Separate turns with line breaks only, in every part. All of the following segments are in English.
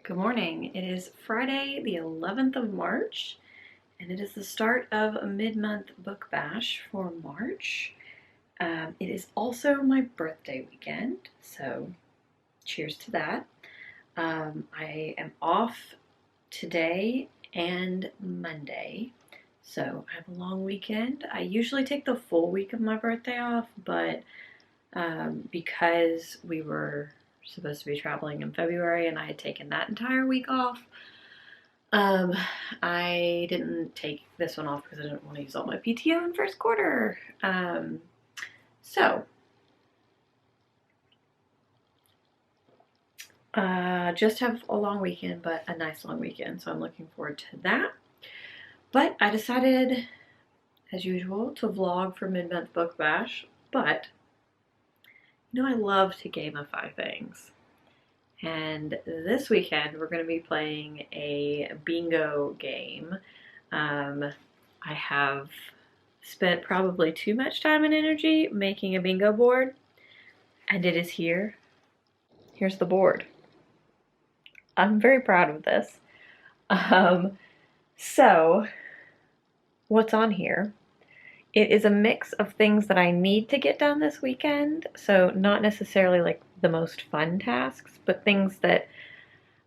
Good morning. It is Friday, the 11th of March, and it is the start of a mid-month book bash for March. It is also my birthday weekend, so cheers to that. I am off today and Monday, so I have a long weekend. I usually take the full week of my birthday off, but because we were supposed to be traveling in February and I had taken that entire week off, I didn't take this one off because I didn't want to use all my PTO in first quarter. Just have a long weekend, but a nice long weekend, so I'm looking forward to that. But I decided, as usual, to vlog for Mid-Month Book Bash, but you know I love to gamify things. And this weekend we're going to be playing a bingo game. I have spent probably too much time and energy making a bingo board, and it is here. Here's the board. I'm very proud of this. So what's on here? It is a mix of things that I need to get done this weekend, so not necessarily like the most fun tasks, but things that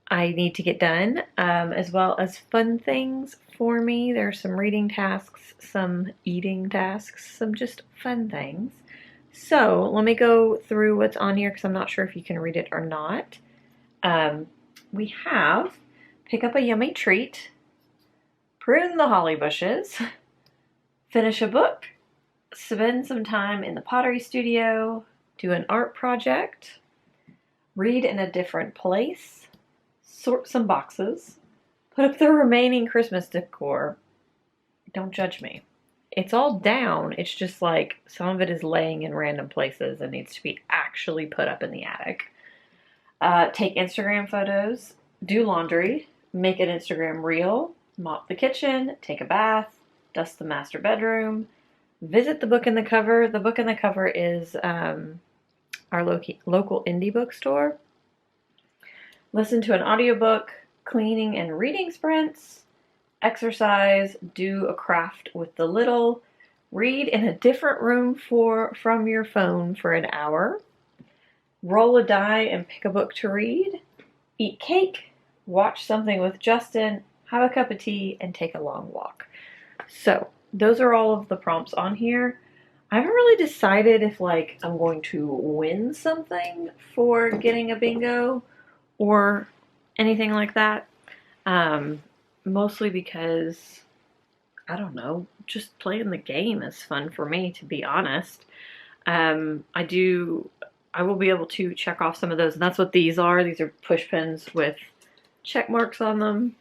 I need to get done, as well as fun things for me. There are some reading tasks, some eating tasks, some just fun things. So let me go through what's on here because I'm not sure if you can read it or not. We have pick up a yummy treat, prune the holly bushes, finish a book, spend some time in the pottery studio, do an art project, read in a different place, sort some boxes, put up the remaining Christmas decor. Don't judge me. It's all down. It's just like some of it is laying in random places and needs to be actually put up in the attic. Take Instagram photos, do laundry, make an Instagram reel, mop the kitchen, take a bath, dust the master bedroom, visit the book in the cover. The book in the cover is our local indie bookstore. Listen to an audiobook, cleaning and reading sprints, exercise, do a craft with the little, read in a different room from your phone for an hour, roll a die and pick a book to read, eat cake, watch something with Justin, have a cup of tea, and take a long walk. So those are all of the prompts on here. I haven't really decided if like I'm going to win something for getting a bingo or anything like that. Mostly because, I don't know, just playing the game is fun for me, to be honest. I will be able to check off some of those, and that's what these are. These are push pins with check marks on them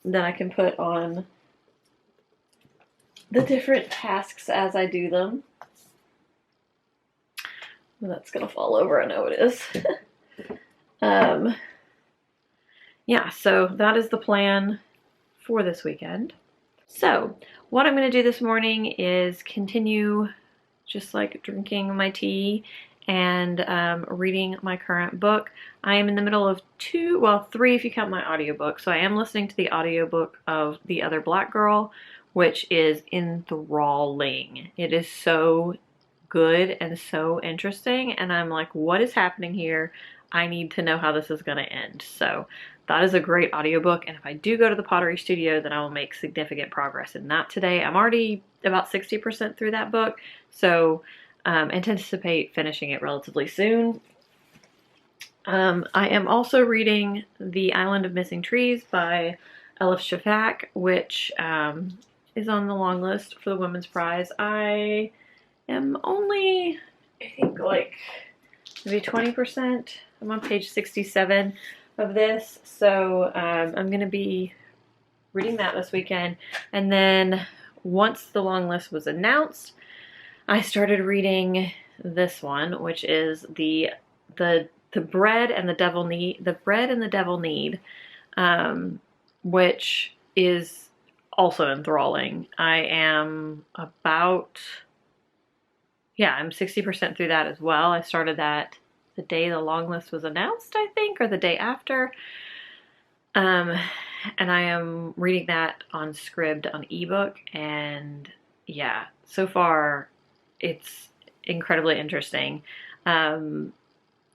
that I can put on the different tasks as I do them. Well, that's gonna fall over, I know it is. Yeah, so that is the plan for this weekend. So what I'm gonna do this morning is continue just like drinking my tea and reading my current book. I am in the middle of three if you count my audiobook. So I am listening to the audiobook of The Other Black Girl, which is enthralling. It is so good and so interesting, and I'm like, what is happening here? I need to know how this is going to end. So that is a great audiobook, and if I do go to the pottery studio, then I will make significant progress in that today. I'm already about 60% through that book, so anticipate finishing it relatively soon. I am also reading The Island of Missing Trees by Elif Shafak, which is on the long list for the Women's Prize. I am only, I think, like maybe 20%. I'm on page 67 of this, so I'm going to be reading that this weekend. And then once the long list was announced, I started reading this one, which is the bread and the devil need, which is also enthralling. I'm 60% through that as well. I started that the day the long list was announced, I think, or the day after. Um, and I am reading that on Scribd on ebook, and yeah, so far it's incredibly interesting. Um,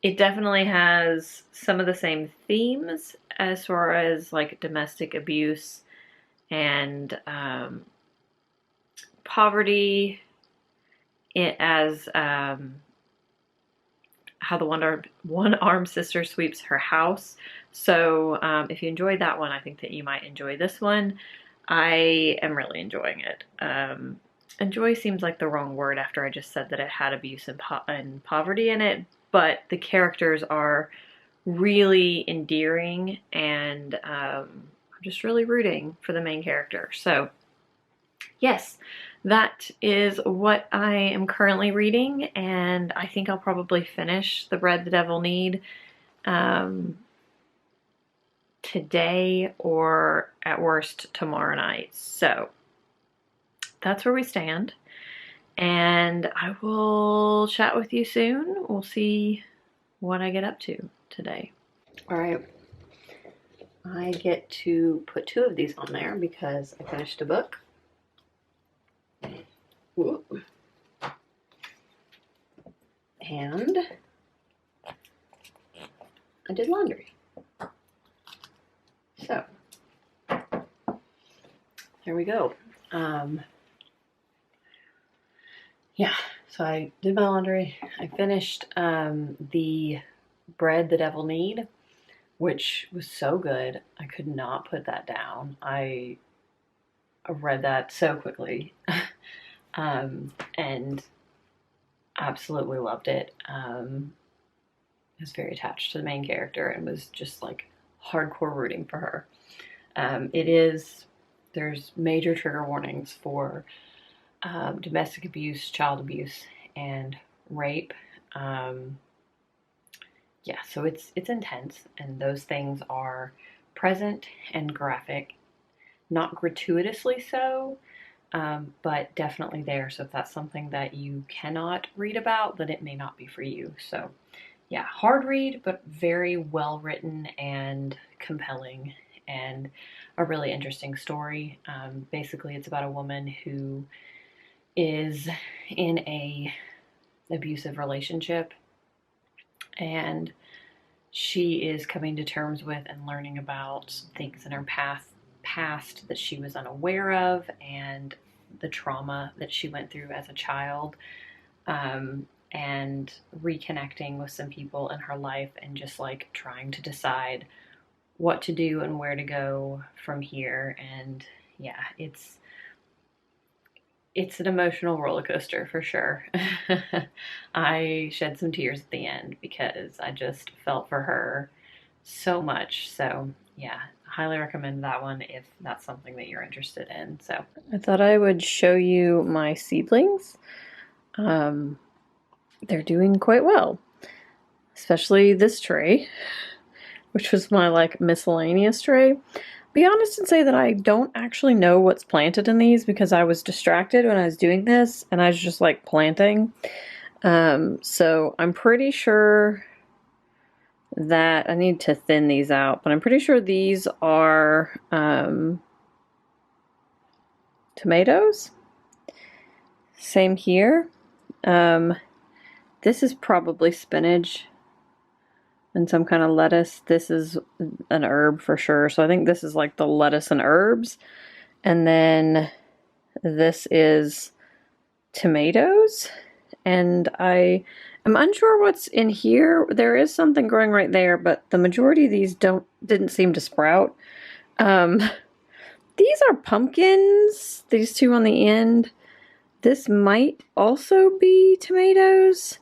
it definitely has some of the same themes as far as like domestic abuse and poverty, it as how the one armed sister sweeps her house. So if you enjoyed that one, I think that you might enjoy this one. I am really enjoying it. Enjoy seems like the wrong word after I just said that it had abuse and poverty in it, but the characters are really endearing, and I'm just really rooting for the main character. So yes, that is what I am currently reading, and I think I'll probably finish The Bread the Devil Need um, today, or at worst tomorrow night. So that's where we stand, and I will chat with you soon. We'll see what I get up to today. All right, I get to put 2 of these on there because I finished a book. Ooh. And I did laundry. So there we go. Yeah, so I did my laundry. I finished the Bread the Devil Need, which was so good. I could not put that down. I read that so quickly and absolutely loved it. I was very attached to the main character and was just like hardcore rooting for her. There's major trigger warnings for domestic abuse, child abuse, and rape. Yeah, so it's intense, and those things are present and graphic, not gratuitously so, but definitely there. So if that's something that you cannot read about, then it may not be for you. So yeah, hard read, but very well written and compelling, and a really interesting story. Basically, it's about a woman who is in a abusive relationship, and she is coming to terms with and learning about things in her past that she was unaware of, and the trauma that she went through as a child, and reconnecting with some people in her life, and just like trying to decide what to do and where to go from here. And yeah, it's an emotional roller coaster for sure. I shed some tears at the end because I just felt for her so much. So yeah, highly recommend that one if that's something that you're interested in. So I thought I would show you my seedlings. They're doing quite well, especially this tray, which was my like miscellaneous tray. Be honest and say that I don't actually know what's planted in these because I was distracted when I was doing this and I was just like planting. So I'm pretty sure that I need to thin these out, but I'm pretty sure these are tomatoes. Same here. This is probably spinach and some kind of lettuce. This is an herb for sure. So I think this is like the lettuce and herbs. And then this is tomatoes. And I am unsure what's in here. There is something growing right there, but the majority of these didn't seem to sprout. These are pumpkins, these 2 on the end. This might also be tomatoes.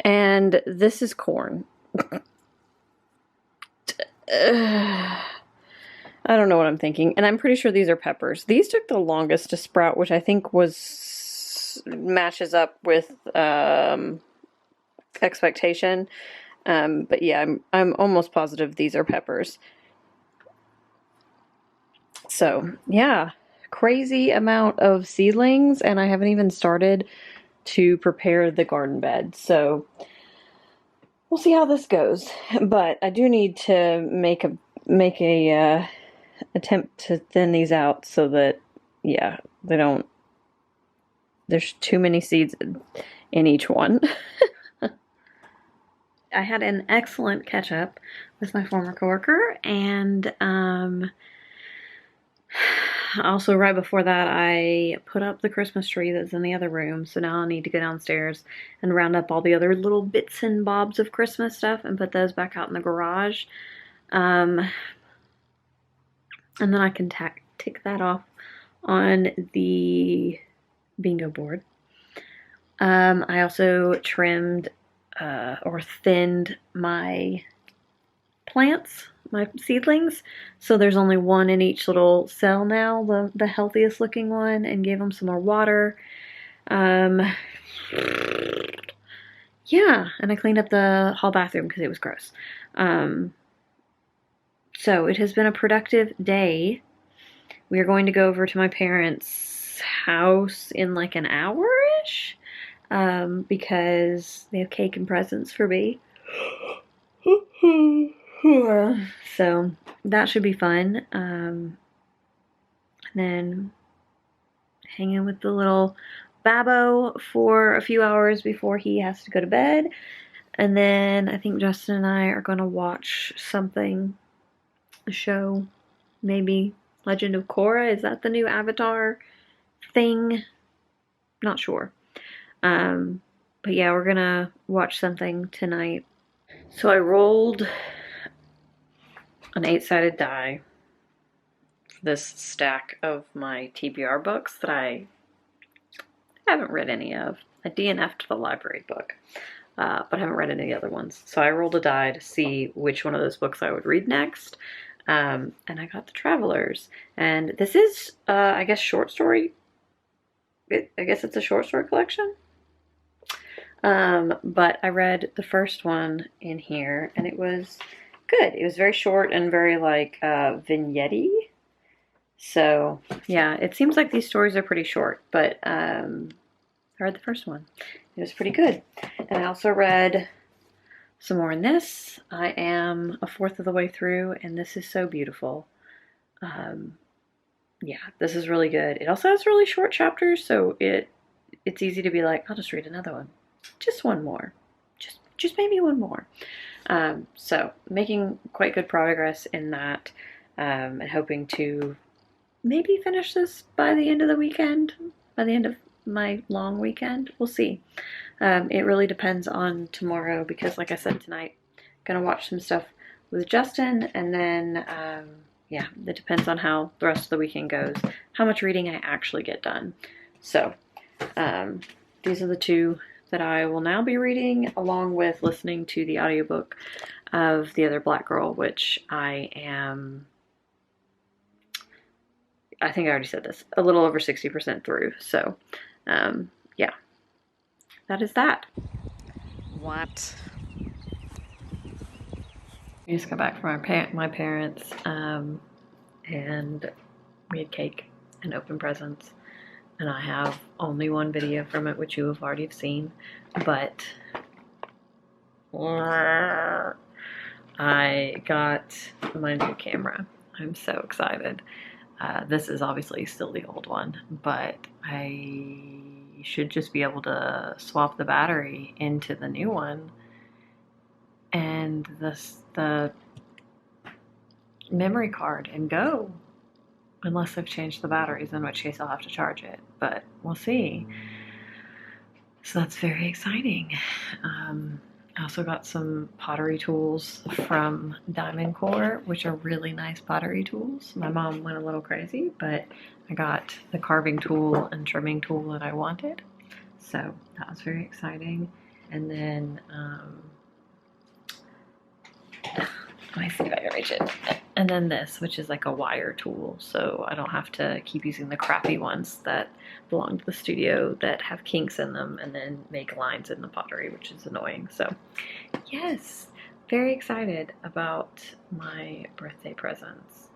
And this is corn. I don't know what I'm thinking. And I'm pretty sure these are peppers. These took the longest to sprout, which I think matches up with expectation. But yeah, I'm almost positive these are peppers. So yeah, crazy amount of seedlings, and I haven't even started to prepare the garden bed. So we'll see how this goes. But I do need to make make a attempt to thin these out so that, yeah, they don't, there's too many seeds in each one. I had an excellent catch up with my former coworker, and also right before that I put up the Christmas tree that's in the other room, so now I need to go downstairs and round up all the other little bits and bobs of Christmas stuff and put those back out in the garage. And then I can tick that off on the bingo board. I also trimmed or thinned my plants, my seedlings, so there's only one in each little cell now, the healthiest looking one, and gave them some more water. Yeah, and I cleaned up the hall bathroom because it was gross. So it has been a productive day. We are going to go over to my parents' house in like an hour-ish, because they have cake and presents for me. So that should be fun. And then hanging with the little Babbo for a few hours before he has to go to bed. And then I think Justin and I are going to watch something, a show, maybe Legend of Korra. Is that the new Avatar thing? Not sure. But yeah, we're going to watch something tonight. So I rolled an 8-sided die for this stack of my TBR books that I haven't read any of. I DNF'd the library book, but I haven't read any of the other ones. So I rolled a die to see which one of those books I would read next, and I got The Travelers. And this is, I guess, short story. I guess it's a short story collection. But I read the first one in here, and it was good. It was very short and very like vignette-y. So yeah, it seems like these stories are pretty short, but I read the first one. It was pretty good. And I also read some more in this. I am a fourth of the way through, and this is so beautiful. Yeah, this is really good. It also has really short chapters, so it's easy to be like, I'll just read another one. Just one more. Just maybe one more. So making quite good progress in that, and hoping to maybe finish this by the end of the weekend, by the end of my long weekend. We'll see. It really depends on tomorrow because, like I said, tonight I'm gonna watch some stuff with Justin, and then yeah, it depends on how the rest of the weekend goes, how much reading I actually get done. So these are the two that I will now be reading, along with listening to the audiobook of The Other Black Girl, which I think I already said this, a little over 60% through. So, yeah, that is that.
What?
I just got back from my parents, and we had cake and open presents. And I have only one video from it, which you have already seen, but I got my new camera. I'm so excited. This is obviously still the old one, but I should just be able to swap the battery into the new one and the memory card and go. Unless I've changed the batteries, in which case I'll have to charge it, but we'll see. So that's very exciting. I also got some pottery tools from Diamond Core, which are really nice pottery tools. My mom went a little crazy, but I got the carving tool and trimming tool that I wanted. So that was very exciting. And then, let me see if I can reach it. And then this, which is like a wire tool, so I don't have to keep using the crappy ones that belong to the studio that have kinks in them and then make lines in the pottery, which is annoying. So yes, very excited about my birthday presents.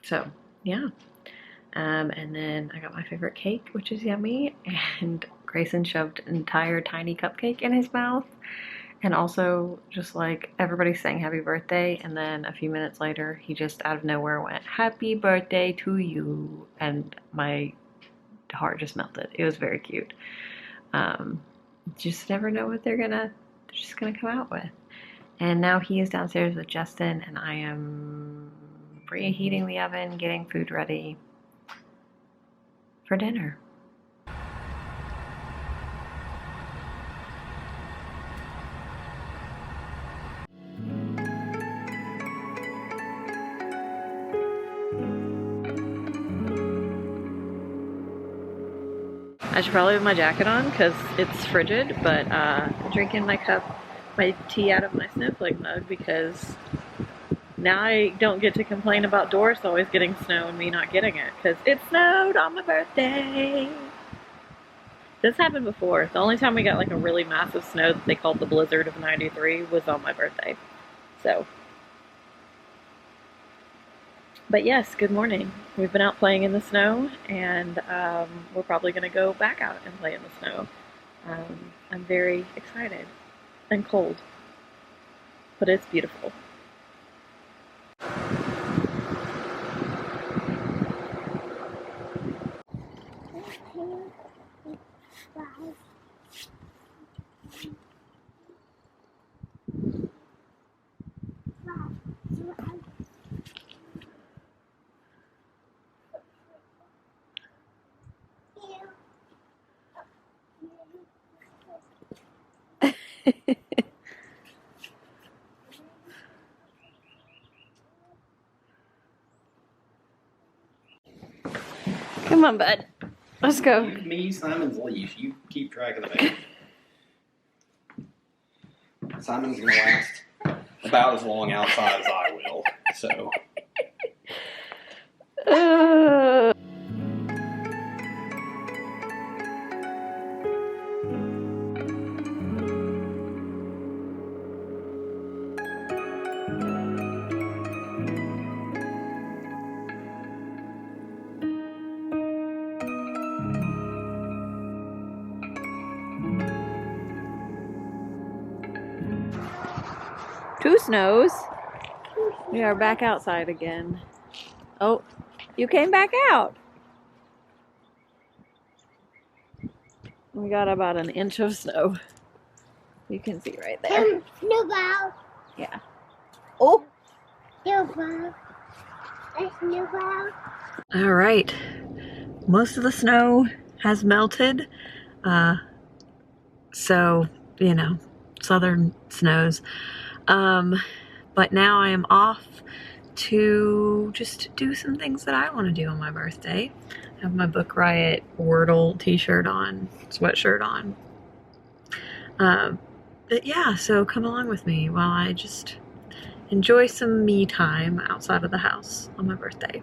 So yeah. And then I got my favorite cake, which is yummy, and Grayson shoved an entire tiny cupcake in his mouth. And also, just like everybody sang happy birthday, and then a few minutes later, he just out of nowhere went, "Happy birthday to you." And my heart just melted. It was very cute. Um, just never know what they're just gonna come out with. And now he is downstairs with Justin, and I am reheating the oven, getting food ready for dinner. I should probably have my jacket on because it's frigid, but drinking my tea out of my snowflake mug because now I don't get to complain about Doris always getting snow and me not getting it because it snowed on my birthday. This happened before. The only time we got like a really massive snow that they called the blizzard of '93 was on my birthday. So, but yes, good morning. We've been out playing in the snow, and we're probably going to go back out and play in the snow. I'm very excited and cold, but it's beautiful. Come on, bud. Let's go.
You, me, Simon's leash. You keep track of the baby. Simon's gonna last about as long outside as I will. So.
Two snows. We are back outside again. Oh, you came back out. We got about an inch of snow. You can see right there.
Snowball.
Yeah. Oh.
Snowball. A snowball.
All right. Most of the snow has melted. So, you know, southern snows. But now I am off to just do some things that I want to do on my birthday. I have my Book Riot Wordle t-shirt on, sweatshirt on. But yeah, so come along with me while I just enjoy some me time outside of the house on my birthday.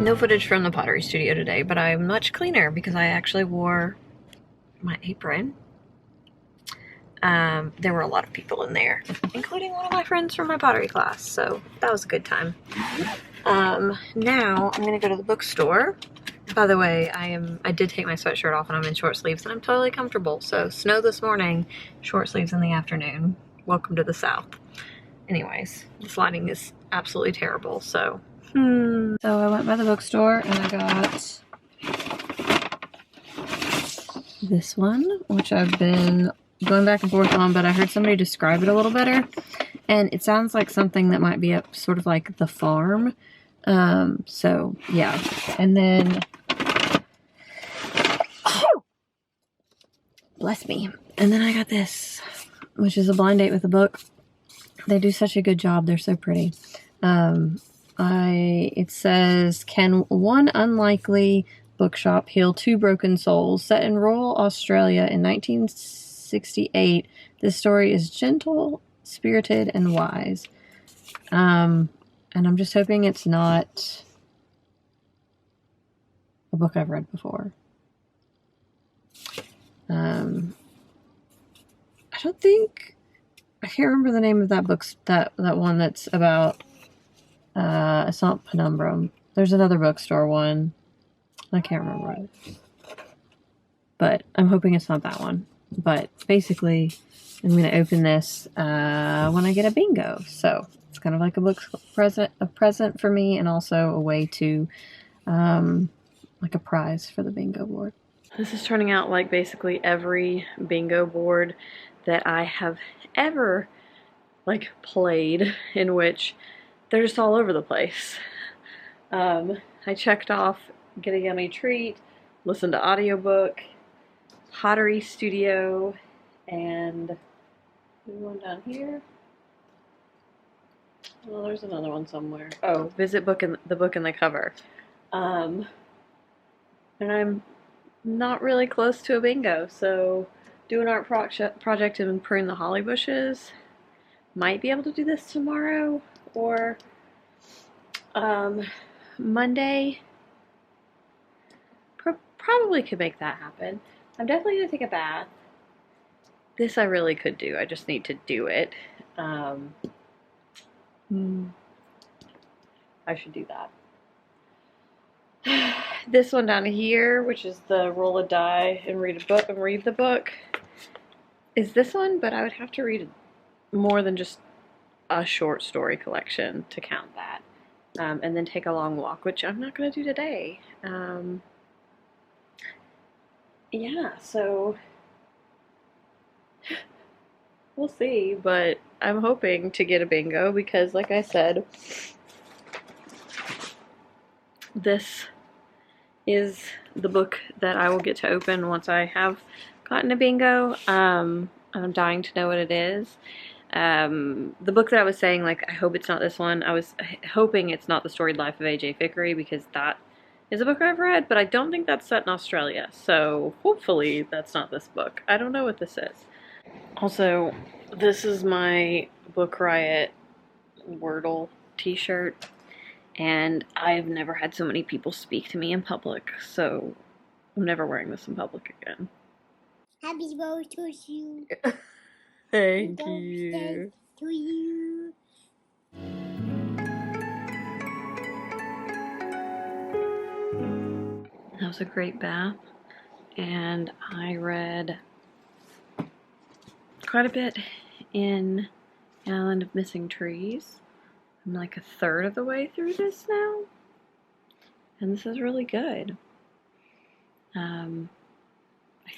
No footage from the pottery studio today, but I'm much cleaner because I actually wore my apron. There were a lot of people in there, including one of my friends from my pottery class, so that was a good time. Now I'm gonna go to the bookstore. By the way, I did take my sweatshirt off and I'm in short sleeves and I'm totally comfortable. So snow this morning, short sleeves in the afternoon. Welcome to the South. Anyways, this lighting is absolutely terrible, so. So I went by the bookstore and I got this one, which I've been going back and forth on, but I heard somebody describe it a little better. And it sounds like something that might be up sort of like The Farm. So yeah. And then, oh, bless me. And then I got this, which is a blind date with a book. They do such a good job. They're so pretty. It says, can one unlikely bookshop heal two broken souls? Set in rural Australia in 1968, this story is gentle, spirited, and wise. And I'm just hoping it's not a book I've read before. I don't think I can't remember the name of that book, that one that's about, it's not Penumbrum. There's another bookstore one. I can't remember it. But I'm hoping it's not that one. But basically, I'm going to open this when I get a bingo. So it's kind of like a present for me, and also a way to, like a prize for the bingo board. This is turning out like basically every bingo board that I have ever like played, in which they're just all over the place. I checked off Get a Yummy Treat, listen to audiobook, Pottery Studio, and there's one down here. Well, there's another one somewhere. Oh, Visit the Book in the Cover. And I'm not really close to a bingo, so do an art project and prune the holly bushes. Might be able to do this tomorrow or Monday. Probably could make that happen. I'm definitely going to take a bath. This I really could do. I just need to do it. I should do that. This one down here, which is the roll a die and read the book, is this one, but I would have to read more than just a short story collection to count that. And then take a long walk, which I'm not going to do today. Yeah, so we'll see, but I'm hoping to get a bingo because, like I said, this is the book that I will get to open once I have gotten a bingo. I'm dying to know what it is. The book that I was saying, like, I hope it's not this one. I was hoping it's not The Storied Life of A.J. Fickery, because that is a book I've read, but I don't think that's set in Australia, so hopefully that's not this book. I don't know what this is. Also, this is my Book Riot Wordle t-shirt, and I've never had so many people speak to me in public, so I'm never wearing this in public again.
Happy birthday to you.
Thank
you. To you.
That was a great bath, and I read quite a bit in Island of Missing Trees. I'm like a third of the way through this now, and this is really good. I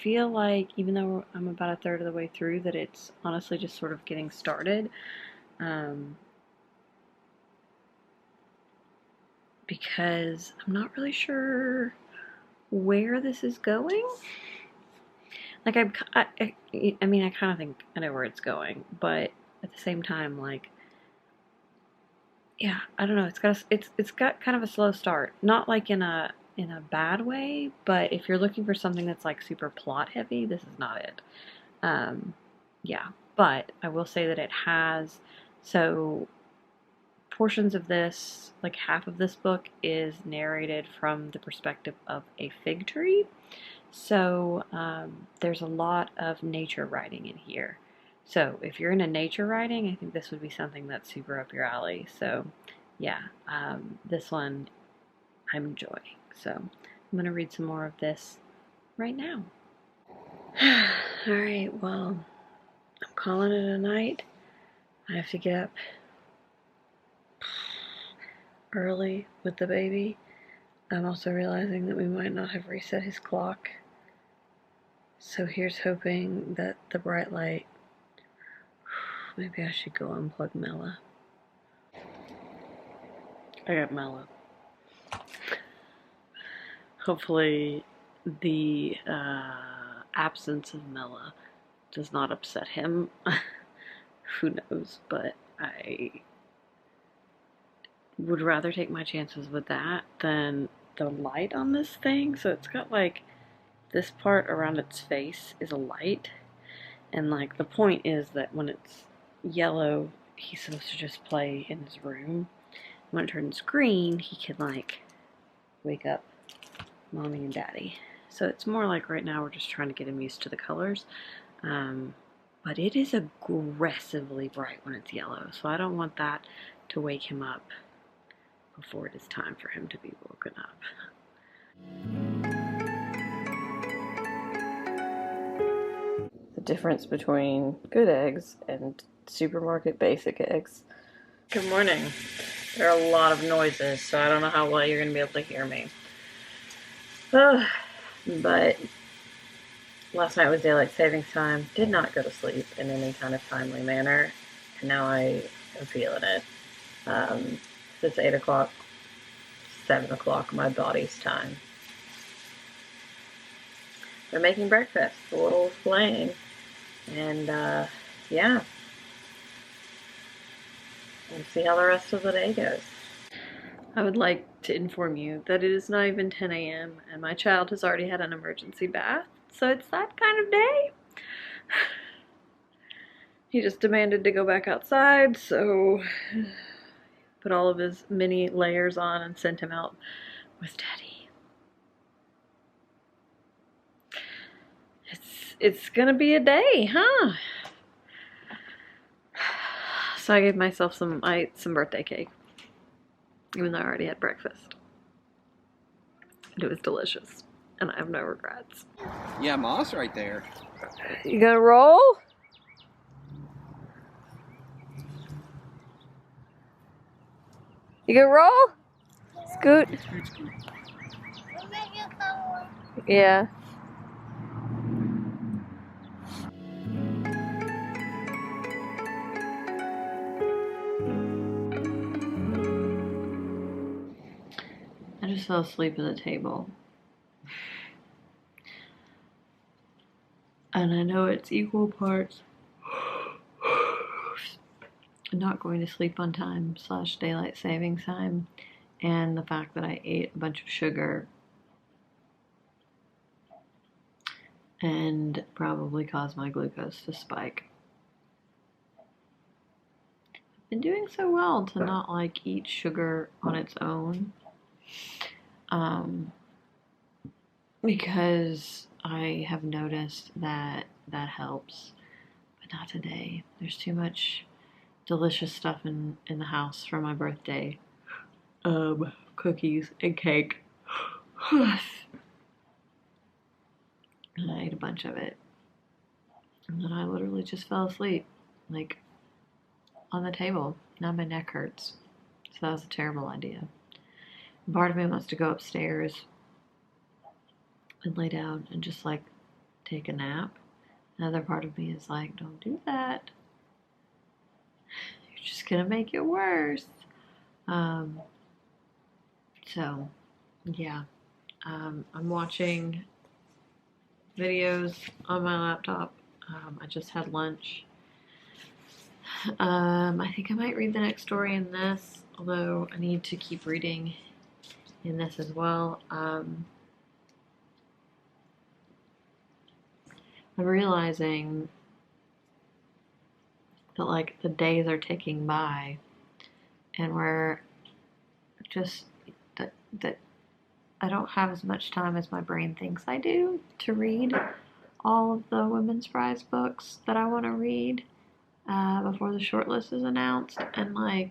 feel like, even though I'm about a third of the way through, that it's honestly just sort of getting started. Because I'm not really sure where this is going. Like, I mean, I kind of think I know where it's going, but at the same time, like, yeah, I don't know. It's got kind of a slow start. Not like in a bad way, but if you're looking for something that's like super plot heavy, this is not it. Yeah, but I will say that it has, so portions of this, like half of this book, is narrated from the perspective of a fig tree. So there's a lot of nature writing in here. So if you're into nature writing, I think this would be something that's super up your alley. So yeah, this one I'm enjoying. So I'm going to read some more of this right now. Alright, well, I'm calling it a night. I have to get up early with the baby. I'm also realizing that we might not have reset his clock. So here's hoping that the bright light, maybe I should go unplug Mella. I got Mella. Hopefully the absence of Mella does not upset him. Who knows, but I would rather take my chances with that than the light on this thing. So it's got like this part around its face is a light, and like the point is that when it's yellow, he's supposed to just play in his room. When it turns green, he can like wake up mommy and daddy. So it's more like right now we're just trying to get him used to the colors. but it is aggressively bright when it's yellow, so I don't want that to wake him up before it is time for him to be woken up. The difference between good eggs and supermarket basic eggs. Good morning. There are a lot of noises, so I don't know how well you're going to be able to hear me. But last night was daylight savings time. Did not go to sleep in any kind of timely manner, and now I am feeling it. It's 8 o'clock, 7 o'clock, my body's time. They're making breakfast. The little's playing, and yeah. We'll see how the rest of the day goes. I would like to inform you that it is not even 10 a.m. and my child has already had an emergency bath, so it's that kind of day. He just demanded to go back outside, so put all of his mini layers on and sent him out with Daddy. It's gonna be a day, huh? So I gave myself I ate some birthday cake, even though I already had breakfast. And it was delicious, and I have no regrets.
Yeah, Ma's right there.
You gonna roll? You gonna roll? Scoot. Yeah. I just fell asleep at the table. And I know it's equal parts not going to sleep on time / daylight savings time, and the fact that I ate a bunch of sugar and probably caused my glucose to spike. I've been doing so well to not eat sugar on its own, because I have noticed that that helps, but not today. There's too much delicious stuff in the house for my birthday. Cookies and cake. And I ate a bunch of it. And then I literally just fell asleep, on the table. Now my neck hurts. So that was a terrible idea. And part of me wants to go upstairs and lay down and just take a nap. Another part of me is like, don't do that. You're just gonna make it worse. So yeah, I'm watching videos on my laptop. I just had lunch. I think I might read the next story in this, although I need to keep reading in this as well. I'm realizing that the days are ticking by, and we're just that I don't have as much time as my brain thinks I do to read all of the women's prize books that I want to read before the shortlist is announced, and I'm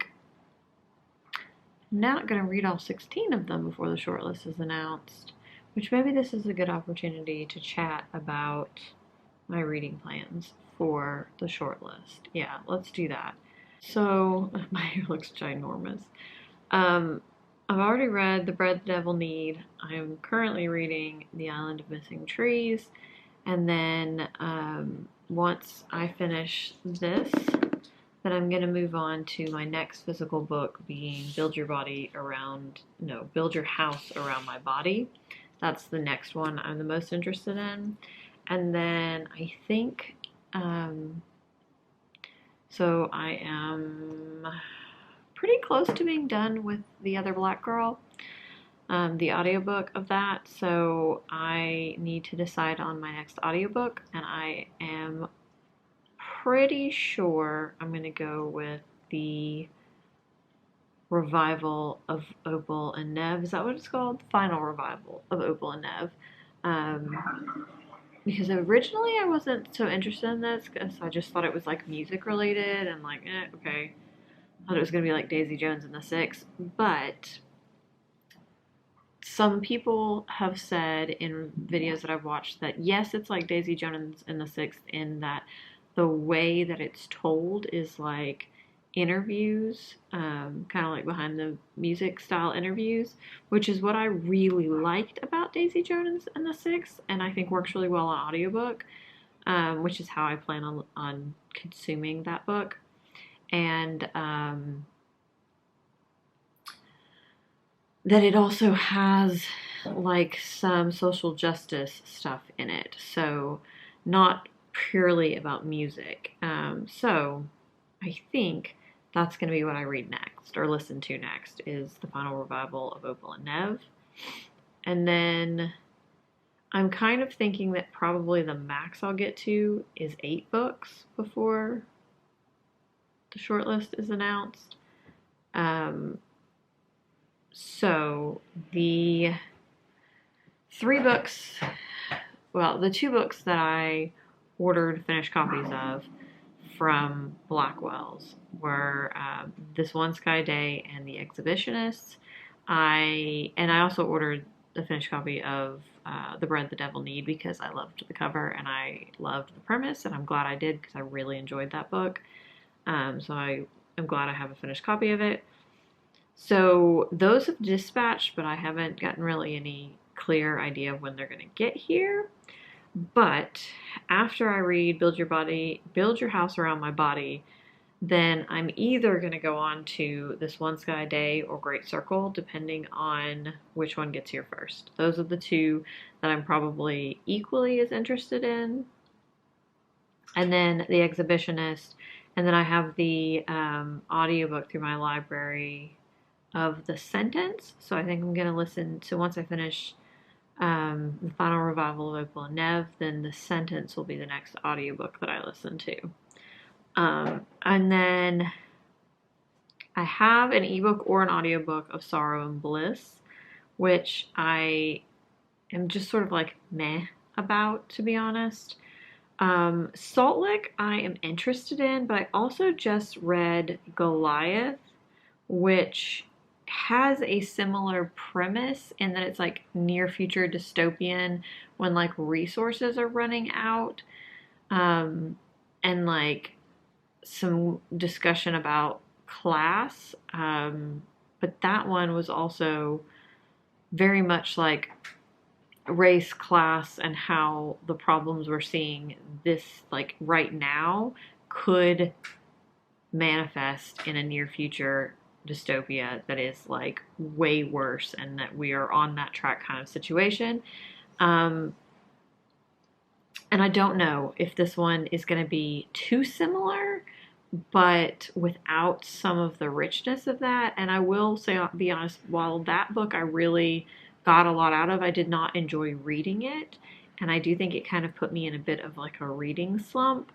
not going to read all 16 of them before the shortlist is announced, which maybe this is a good opportunity to chat about my reading plans for the shortlist. Yeah, let's do that. So, my hair looks ginormous. I've already read The Bread the Devil Need. I am currently reading The Island of Missing Trees. And then once I finish this, then I'm going to move on to my next physical book, being Build Your House Around My Body. That's the next one I'm the most interested in. And then I think, so I am pretty close to being done with The Other Black Girl, the audiobook of that. So I need to decide on my next audiobook, and I am pretty sure I'm going to go with the revival of Opal and Nev. Is that what it's called? The final revival of Opal and Nev. because originally I wasn't so interested in this because I just thought it was like music related and like, okay. I thought it was going to be like Daisy Jones and the Six. But some people have said in videos that I've watched that yes, it's like Daisy Jones and the Six in that the way that it's told is like interviews, kind of like behind the music style interviews, which is what I really liked about Daisy Jones and the Six, and I think works really well on audiobook, which is how I plan on consuming that book. And that it also has like some social justice stuff in it. So not purely about music. So I think that's going to be what I read next or listen to next is the final revival of Opal and Nev. And then I'm kind of thinking that probably the max I'll get to is 8 books before the shortlist is announced. So the 3 books, well, the 2 books that I ordered finished copies of from Blackwell's were This One Sky Day and The Exhibitionists. I also ordered the finished copy of The Bread the Devil Need because I loved the cover and I loved the premise, and I'm glad I did because I really enjoyed that book. So I'm glad I have a finished copy of it. So those have dispatched, but I haven't gotten really any clear idea of when they're going to get here. But after I read Build Your House Around My Body, then I'm either going to go on to This One Sky Day or Great Circle, depending on which one gets here first. Those are the 2 that I'm probably equally as interested in. And then The Exhibitionist, and then I have the audiobook through my library of The Sentence. So I think I'm going to listen to, once I finish the final revival of Opal and Nev, then The Sentence will be the next audiobook that I listen to. And then I have an ebook or an audiobook of Sorrow and Bliss, which I am just sort of like meh about, to be honest. Salt Lick I am interested in, but I also just read Goliath, which has a similar premise in that it's like near future dystopian when like resources are running out, and like some discussion about class, but that one was also very much like race, class, and how the problems we're seeing this like right now could manifest in a near future dystopia that is like way worse, and that we are on that track kind of situation. And I don't know if this one is going to be too similar, but without some of the richness of that. And I will say, be honest, while that book I really got a lot out of, I did not enjoy reading it. And I do think it kind of put me in a bit of like a reading slump.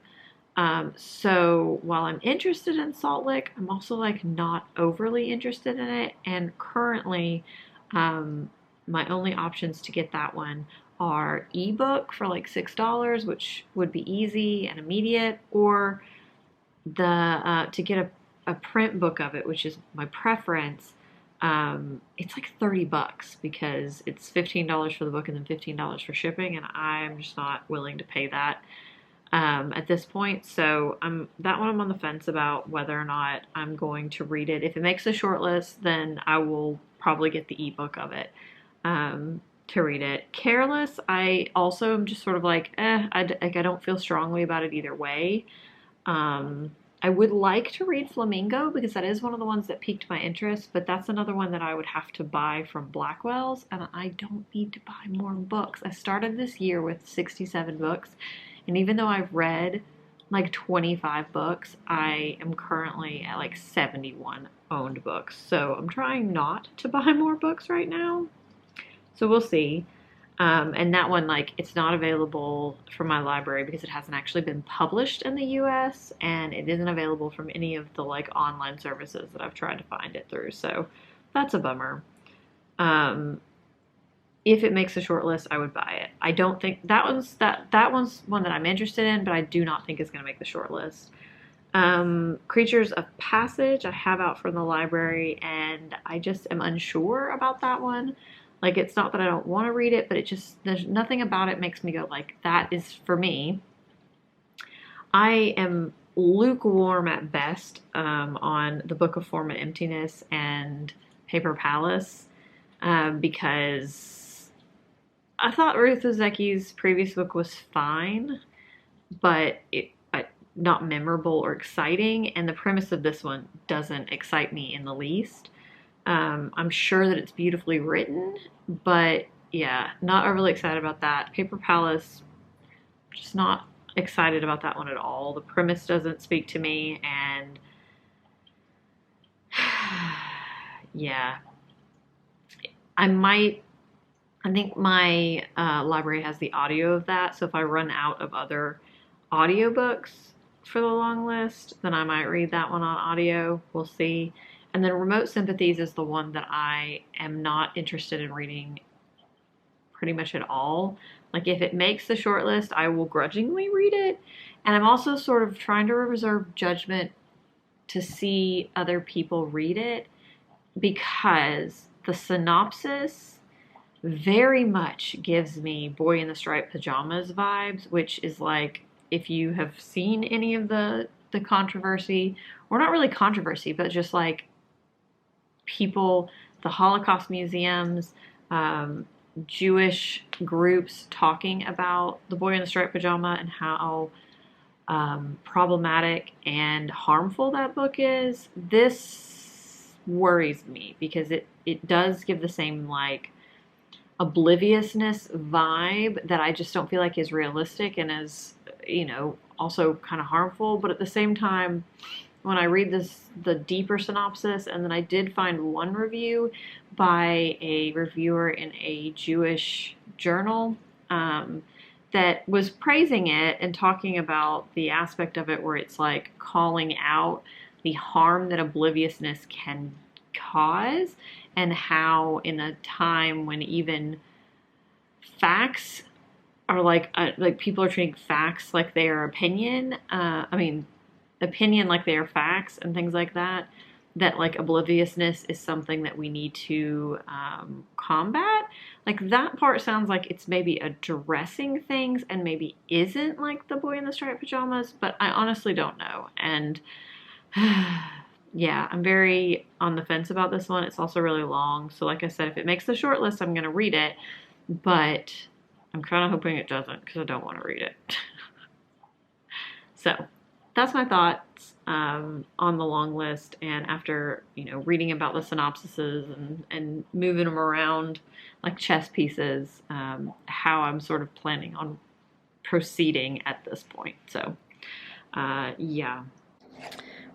So while I'm interested in Salt Lick, I'm also like not overly interested in it. And currently, my only options to get that one are ebook for like $6, which would be easy and immediate, or the to get a print book of it, which is my preference. It's like $30 because it's $15 for the book and then $15 for shipping, and I'm just not willing to pay that at this point. So that one I'm on the fence about whether or not I'm going to read it. If it makes the short list, then I will probably get the ebook of it to read it. Careless, I also am just sort of like, I don't feel strongly about it either way. I would like to read Flamingo because that is one of the ones that piqued my interest, but that's another one that I would have to buy from Blackwell's, and I don't need to buy more books. I started this year with 67 books, and even though I've read like 25 books, I am currently at like 71 owned books. So I'm trying not to buy more books right now. So we'll see. And that one, like, it's not available from my library because it hasn't actually been published in the US, and it isn't available from any of the like online services that I've tried to find it through. So that's a bummer. if it makes a short list, I would buy it. I don't think that one's one that I'm interested in, but I do not think it's going to make the short list. Creatures of Passage I have out from the library, and I just am unsure about that one. Like, it's not that I don't want to read it, but there's nothing about it makes me go like, that is for me. I am lukewarm at best on the Book of Form and Emptiness and Paper Palace because I thought Ruth Ozecki's previous book was fine, but not memorable or exciting, and the premise of this one doesn't excite me in the least. I'm sure that it's beautifully written, but yeah, not overly excited about that. Paper Palace, just not excited about that one at all. The premise doesn't speak to me, and yeah, I think my library has the audio of that, so if I run out of other audiobooks for the long list, then I might read that one on audio. We'll see. And then Remote Sympathies is the one that I am not interested in reading pretty much at all. Like, if it makes the short list, I will grudgingly read it. And I'm also sort of trying to reserve judgment to see other people read it, because the synopsis very much gives me Boy in the Striped Pajamas vibes, which is like, if you have seen any of the controversy, or not really controversy, but just like people, the Holocaust museums, Jewish groups talking about the Boy in the Striped Pajama and how problematic and harmful that book is. This worries me because it does give the same like obliviousness vibe that I just don't feel like is realistic and is, also kind of harmful. But at the same time, when I read the deeper synopsis, and then I did find one review by a reviewer in a Jewish journal that was praising it and talking about the aspect of it where it's like calling out the harm that obliviousness can cause, and how in a time when even facts are like people are treating facts like they are opinion, opinion like they are facts and things like that, that like obliviousness is something that we need to combat. Like, that part sounds like it's maybe addressing things and maybe isn't like the Boy in the Striped Pajamas, but I honestly don't know. And yeah, I'm very on the fence about this one. It's also really long. So like I said, if it makes the short list, I'm going to read it, but I'm kind of hoping it doesn't because I don't want to read it. So that's my thoughts on the long list. And after, reading about the synopsises and moving them around like chess pieces, how I'm sort of planning on proceeding at this point. So, yeah.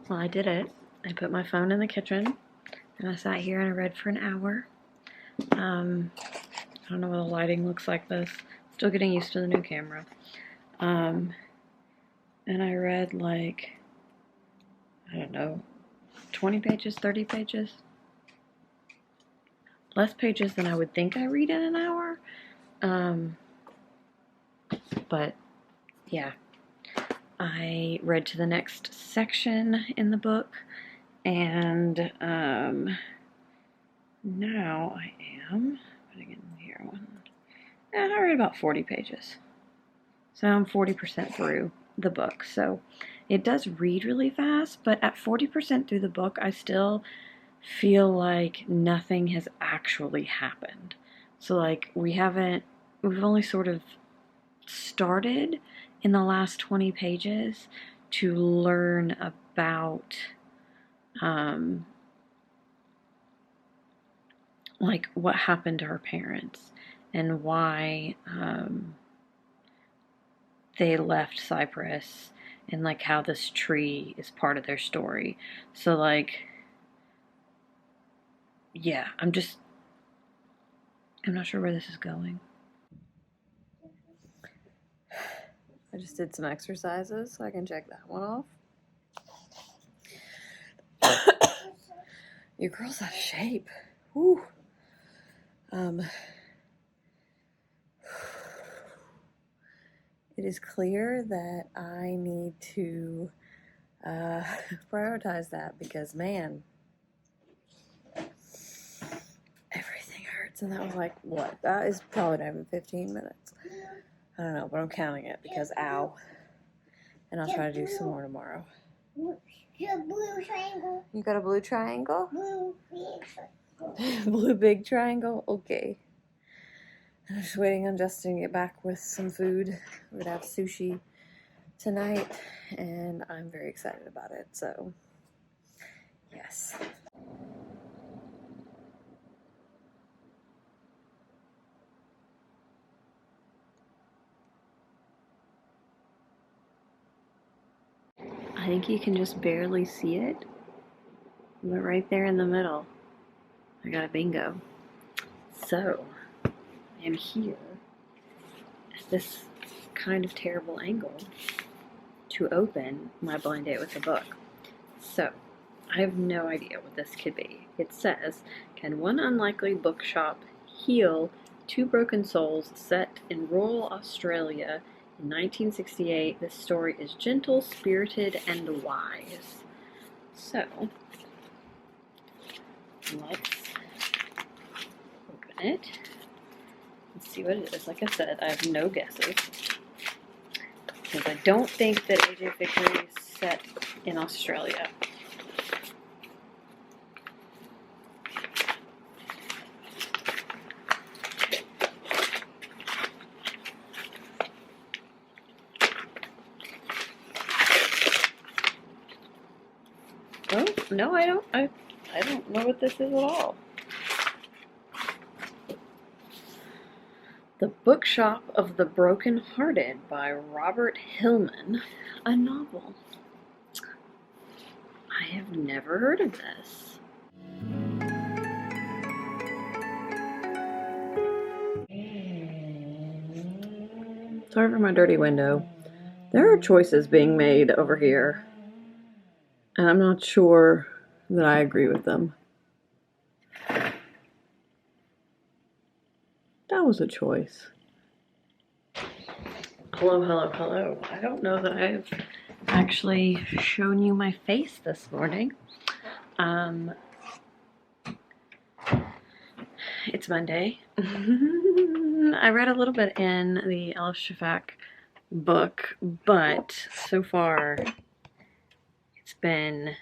Well, I did it. I put my phone in the kitchen, and I sat here and I read for an hour. I don't know what the lighting looks like this. Still getting used to the new camera. And I read like, I don't know, 20 pages, 30 pages. Less pages than I would think I read in an hour. But yeah, I read to the next section in the book, and now I am putting in here and I read about 40 pages. So I'm 40% through the book. So it does read really fast, but at 40% through the book, I still feel like nothing has actually happened. So like we've only sort of started in the last 20 pages to learn about like what happened to her parents and why they left Cyprus, and like how this tree is part of their story. So like, yeah, I'm not sure where this is going. I just did some exercises so I can check that one off. Your girl's out of shape. Whew. it is clear that I need to prioritize that because, man, everything hurts. And that was like, what? That is probably not even 15 minutes. I don't know, but I'm counting it because, ow. And I'll try to do some more tomorrow.
The blue triangle.
You got a blue triangle?
Blue big triangle.
Blue big triangle? Okay. I'm just waiting on Justin to get back with some food. We're gonna have sushi tonight, and I'm very excited about it, so yes. I think you can just barely see it, but right there in the middle, I got a bingo. So, I am here at this kind of terrible angle to open my blind date with a book. So, I have no idea what this could be. It says, can one unlikely bookshop heal two broken souls set in rural Australia in 1968? This story is gentle, spirited, and wise. So, let's open it and see what it is. Like I said, I have no guesses, because I don't think that AJ Vickery is set in Australia. Oh, no, I don't. I don't know what this is at all. The Bookshop of the Broken-Hearted by Robert Hillman, a novel. I have never heard of this. Sorry for my dirty window. There are choices being made over here, and I'm not sure that I agree with them. That was a choice. Hello, hello, hello. I don't know that I've actually shown you my face this morning. It's Monday. I read a little bit in the Elif Shafak book, but so far it's been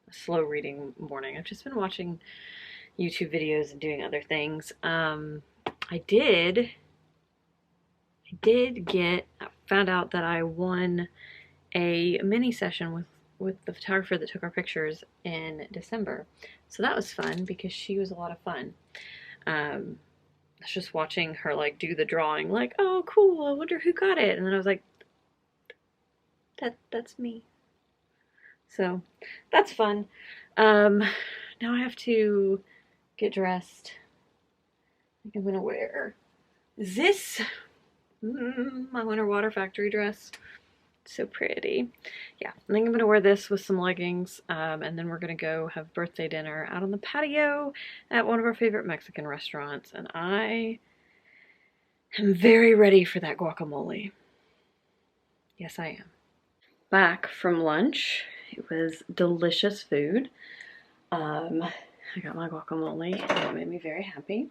a slow reading morning. I've just been watching YouTube videos and doing other things. I found out that I won a mini session with the photographer that took our pictures in December. So that was fun because she was a lot of fun. I was just watching her like do the drawing, like, oh cool, I wonder who got it. And then I was like, that's me. So that's fun. Now I have to get dressed. I think I'm gonna wear this, my Winter Water Factory dress. So pretty. Yeah, I think I'm gonna wear this with some leggings, and then we're gonna go have birthday dinner out on the patio at one of our favorite Mexican restaurants, and I am very ready for that guacamole. Yes, I am. Back from lunch. It was delicious food. I got my guacamole, and it made me very happy.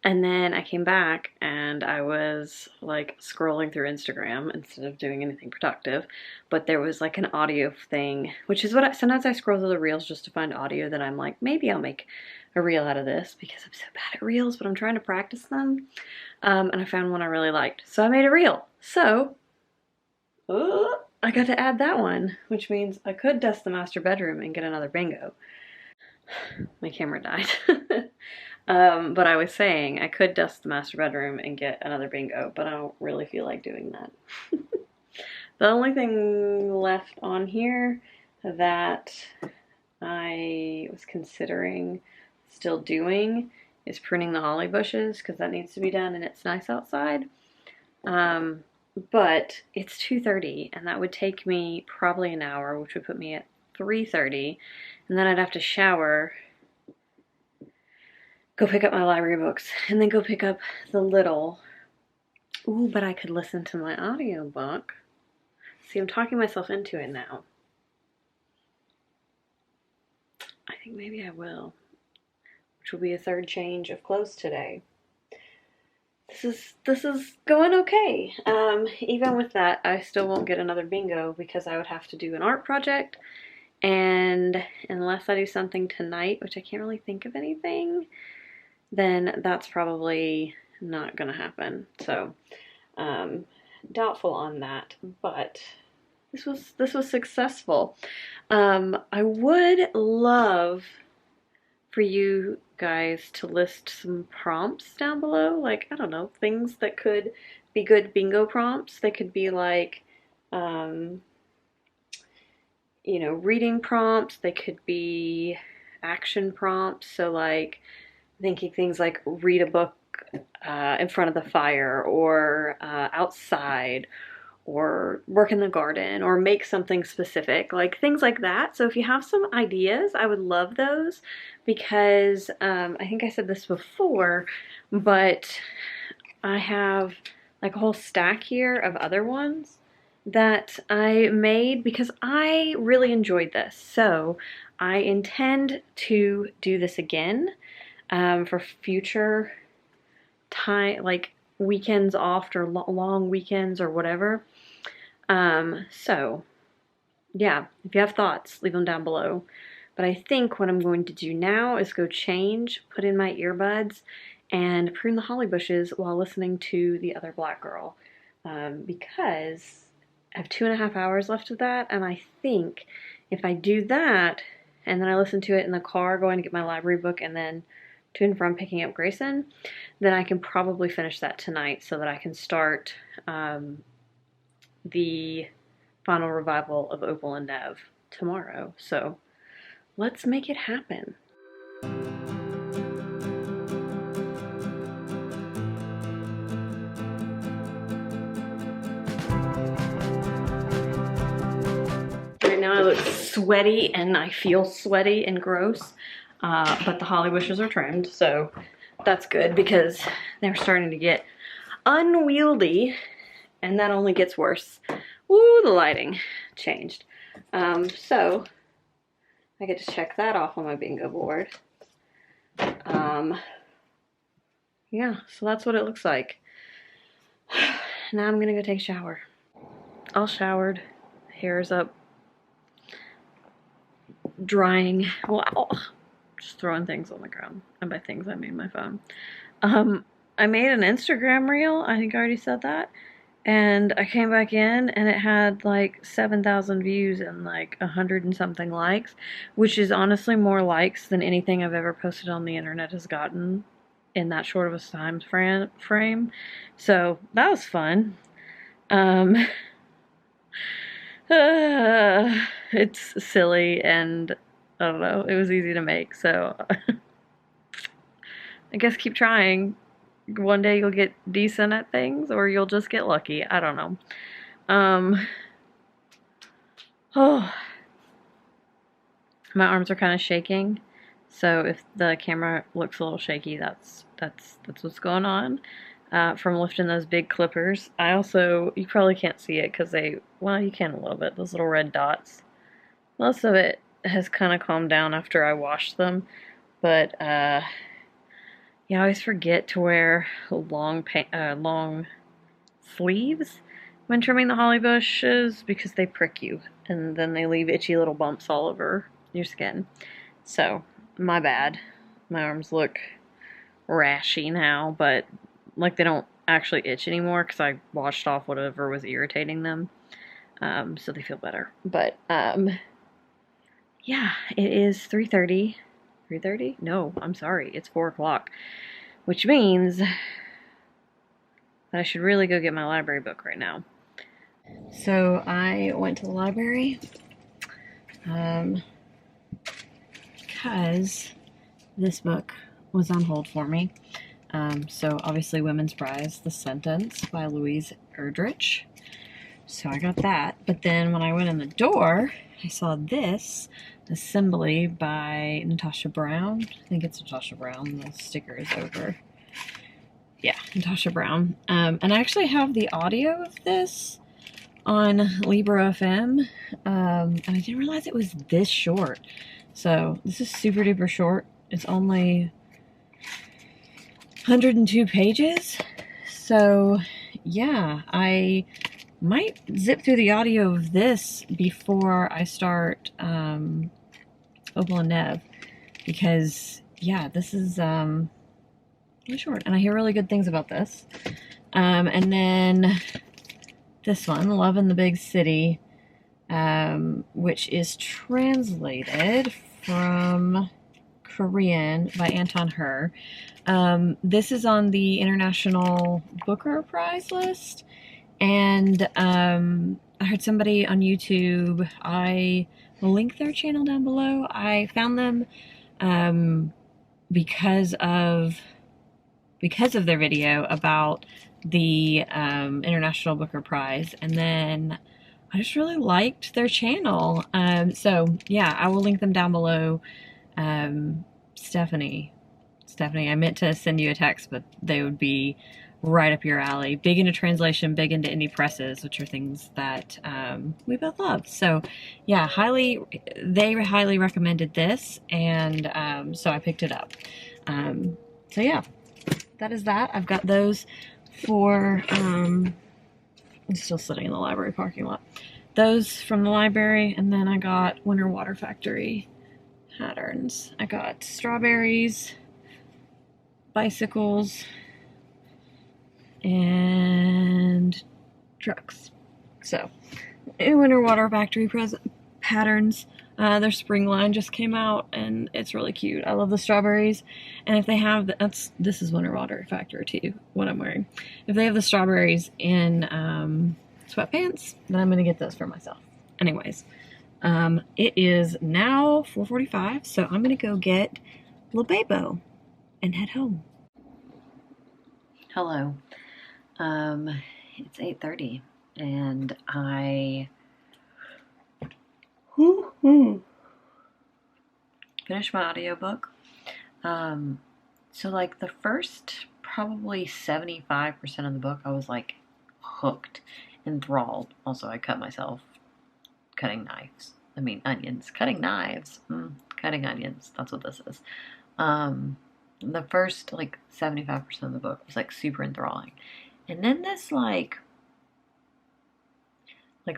And then I came back and I was like scrolling through Instagram instead of doing anything productive, but there was like an audio thing, which is what sometimes I scroll through the reels just to find audio that I'm like, maybe I'll make a reel out of this because I'm so bad at reels, but I'm trying to practice them. And I found one I really liked, so I made a reel. So I got to add that one, which means I could dust the master bedroom and get another bingo. My camera died. But I was saying I could dust the master bedroom and get another bingo, but I don't really feel like doing that. The only thing left on here that I was considering still doing is pruning the holly bushes, because that needs to be done and it's nice outside. But it's 2:30 and that would take me probably an hour, which would put me at 3:30, and then I'd have to shower, go pick up my library books, and then go pick up the little Ooh, but I could listen to my audiobook. See, I'm talking myself into it now. I think maybe I will, which will be a third change of clothes today. This is going okay. Even with that, I still won't get another bingo because I would have to do an art project, and unless I do something tonight, which I can't really think of anything, then that's probably not gonna happen. So doubtful on that, but this was successful. I would love for you guys to list some prompts down below, like, I don't know, things that could be good bingo prompts. They could be like, you know, reading prompts. They could be action prompts. So like thinking things like read a book in front of the fire, or outside, or work in the garden, or make something specific, like things like that. So if you have some ideas, I would love those, because I think I said this before, but I have like a whole stack here of other ones that I made because I really enjoyed this. So I intend to do this again for future time, like weekends off, or long weekends or whatever. So yeah, if you have thoughts, leave them down below. But I think what I'm going to do now is go change, put in my earbuds, and prune the holly bushes while listening to The Other Black Girl, because I have 2.5 hours left of that, and I think if I do that, and then I listen to it in the car going to get my library book, and then to and from picking up Grayson, then I can probably finish that tonight so that I can start the final revival of Opal and Nev tomorrow. So let's make it happen. Right now I look sweaty and I feel sweaty and gross, but the holly bushes are trimmed, so that's good because they're starting to get unwieldy, and that only gets worse. Woo, the lighting changed. So I get to check that off on my bingo board. Yeah, so that's what it looks like. Now I'm gonna go take a shower. All showered, hair is up, drying. Wow, just throwing things on the ground. And by things, I mean my phone. I made an Instagram reel. I think I already said that. And I came back in and it had like 7,000 views and like 100 and something likes, which is honestly more likes than anything I've ever posted on the internet has gotten in that short of a time frame. So that was fun. It's silly, and I don't know, it was easy to make, so I guess keep trying. One day you'll get decent at things, or you'll just get lucky. I don't know. Oh, my arms are kind of shaking, so if the camera looks a little shaky, that's what's going on from lifting those big clippers. I also, you probably can't see it because well, you can a little bit, those little red dots. Most of it has kind of calmed down after I washed them, but yeah, I always forget to wear long sleeves when trimming the holly bushes because they prick you and then they leave itchy little bumps all over your skin. So, my bad. My arms look rashy now, but like they don't actually itch anymore because I washed off whatever was irritating them. So they feel better. But yeah, it is 3:30. 3:30? No, I'm sorry. It's 4 o'clock. Which means that I should really go get my library book right now. So I went to the library because this book was on hold for me. So obviously Women's Prize, The Sentence by Louise Erdrich. So I got that. But then when I went in the door, I saw this Assembly by Natasha Brown. I think it's Natasha Brown. The sticker is over Yeah, Natasha Brown. And I actually have the audio of this on Libra FM, and I didn't realize it was this short. So this is super duper short. It's only 102 pages. So yeah, I might zip through the audio of this before I start Opal and Nev, because yeah, this is really short, and I hear really good things about this. And then this one, Love in the Big City, which is translated from Korean by Anton Her. This is on the International Booker Prize list, and I heard somebody on YouTube, I will link their channel down below. I found them because of their video about the International Booker Prize, and then I just really liked their channel. So yeah, I will link them down below. Stephanie, I meant to send you a text, but they would be right up your alley. Big into translation, big into indie presses, which are things that we both love. So yeah, they highly recommended this, and so I picked it up. So yeah, that is that. I've got those for, I'm still sitting in the library parking lot. Those from the library, and then I got Winter Water Factory patterns. I got strawberries, bicycles, and trucks. So, Winter Water Factory patterns. Their spring line just came out, and it's really cute. I love the strawberries, and if they have this is Winter Water Factory too, what I'm wearing. If they have the strawberries in sweatpants, then I'm gonna get those for myself. Anyways, it is now 4:45, so I'm gonna go get LeBebo and head home. Hello. It's 8:30, and I finished my audiobook. So like the first probably 75% of the book, I was like hooked, enthralled. Also, I cut myself cutting onions. Cutting knives. Cutting onions. That's what this is. The first like 75% of the book was like super enthralling. And then this like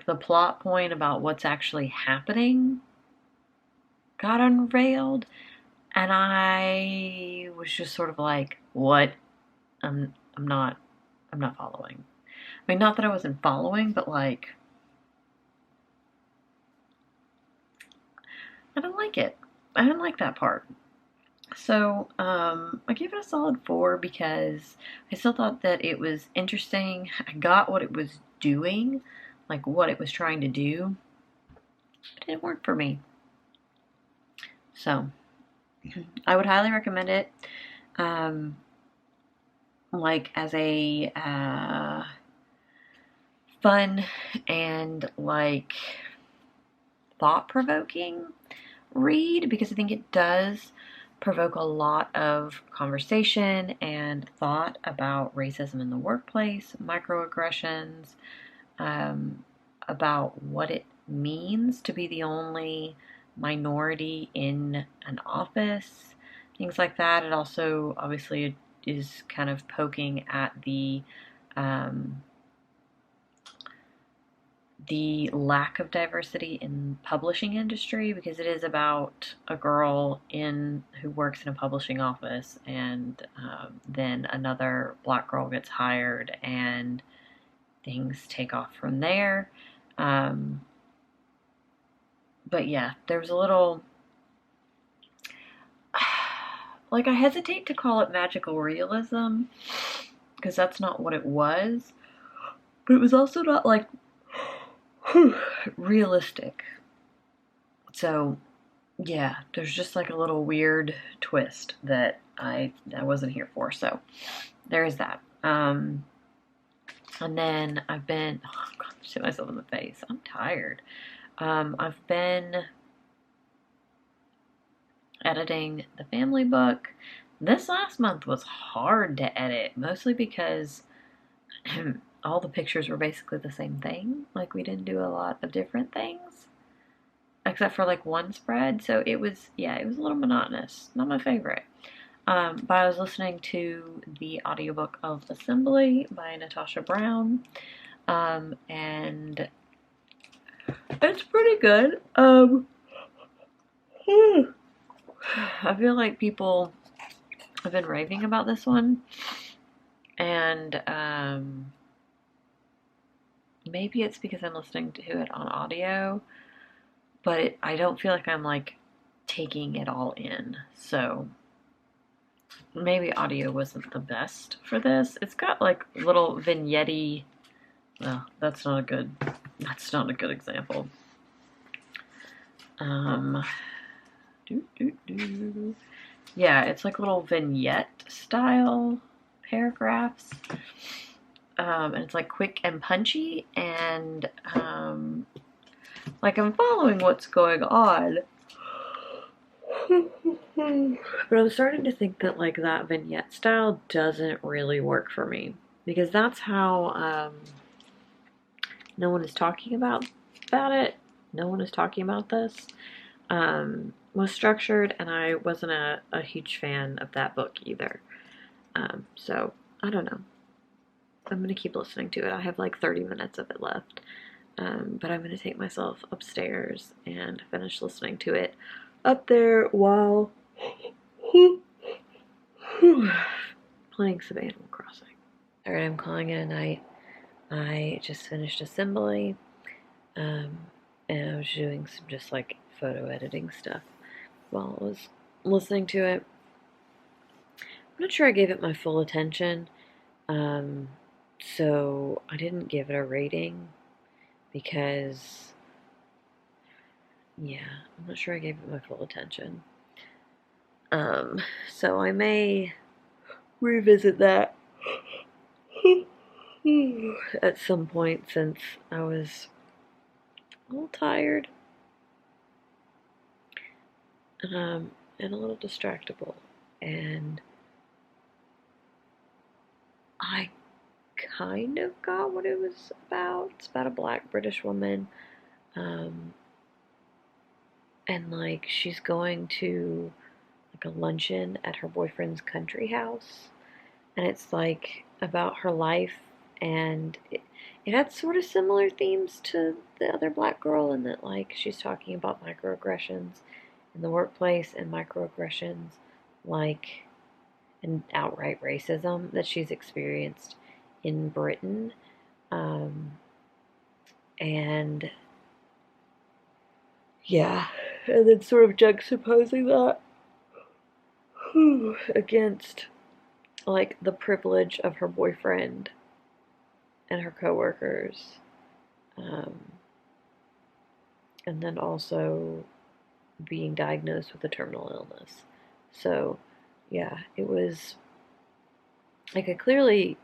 the plot point about what's actually happening got unveiled, and I was just sort of like, what? I'm not following. I mean, not that I wasn't following, but like, I don't like it. I didn't like that part. So, I gave it a solid 4 because I still thought that it was interesting. I got what it was doing, like what it was trying to do. It didn't work for me. So, I would highly recommend it. Like as a fun and like thought-provoking read, because I think it does provoke a lot of conversation and thought about racism in the workplace, microaggressions, about what it means to be the only minority in an office, things like that. It also obviously is kind of poking at the lack of diversity in publishing industry, because it is about a girl who works in a publishing office, and then another black girl gets hired, and things take off from there. But yeah, there was a little, like, I hesitate to call it magical realism, because that's not what it was, but it was also not like realistic. So yeah, there's just like a little weird twist that I wasn't here for. So there is that. And then I've been, oh God, shit myself in the face. I'm tired. I've been editing the family book, This last month was hard to edit, mostly because all the pictures were basically the same thing. Like, we didn't do a lot of different things, except for like one spread. So it was, yeah, it was a little monotonous. Not my favorite. But I was listening to the audiobook of Assembly by Natasha Brown. And it's pretty good. I feel like people have been raving about this one. And maybe it's because I'm listening to it on audio, but I don't feel like I'm like taking it all in. So maybe audio wasn't the best for this. It's got like little vignette. Well, that's not a good example. Yeah, it's like little vignette style paragraphs. And it's like quick and punchy, and like I'm following what's going on. But I'm starting to think that like that vignette style doesn't really work for me, because that's how no one is talking about it. No one is talking about this. Was structured, and I wasn't a huge fan of that book either. So I don't know. I'm gonna keep listening to it. I have like 30 minutes of it left. But I'm gonna take myself upstairs and finish listening to it up there while playing some Animal Crossing. Alright, I'm calling it a night. I just finished Assembly, and I was doing some just like photo editing stuff while I was listening to it. I'm not sure I gave it my full attention, so I didn't give it a rating because, yeah, I'm not sure I gave it my full attention. So I may revisit that at some point, since I was a little tired, and a little distractible, and I kind of got what it was about. It's about a black British woman, and like she's going to like a luncheon at her boyfriend's country house, and it's like about her life, and it had sort of similar themes to the other black girl, in that like she's talking about microaggressions in the workplace, and microaggressions like and outright racism that she's experienced in Britain, and yeah, and then sort of juxtaposing that against like the privilege of her boyfriend and her coworkers, and then also being diagnosed with a terminal illness. So yeah, it was like I clearly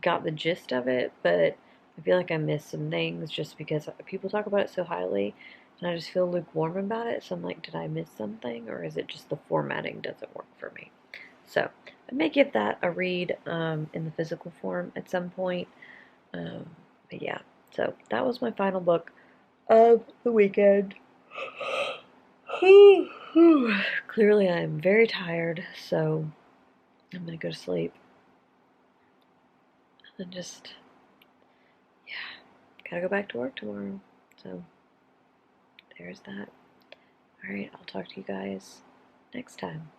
got the gist of it, but I feel like I missed some things just because people talk about it so highly, and I just feel lukewarm about it. So I'm like, did I miss something, or is it just the formatting doesn't work for me? So I may give that a read in the physical form at some point. But yeah, so that was my final book of the weekend. Clearly I'm very tired, so I'm gonna go to sleep. And just, yeah, gotta go back to work tomorrow. So there's that. Alright, I'll talk to you guys next time.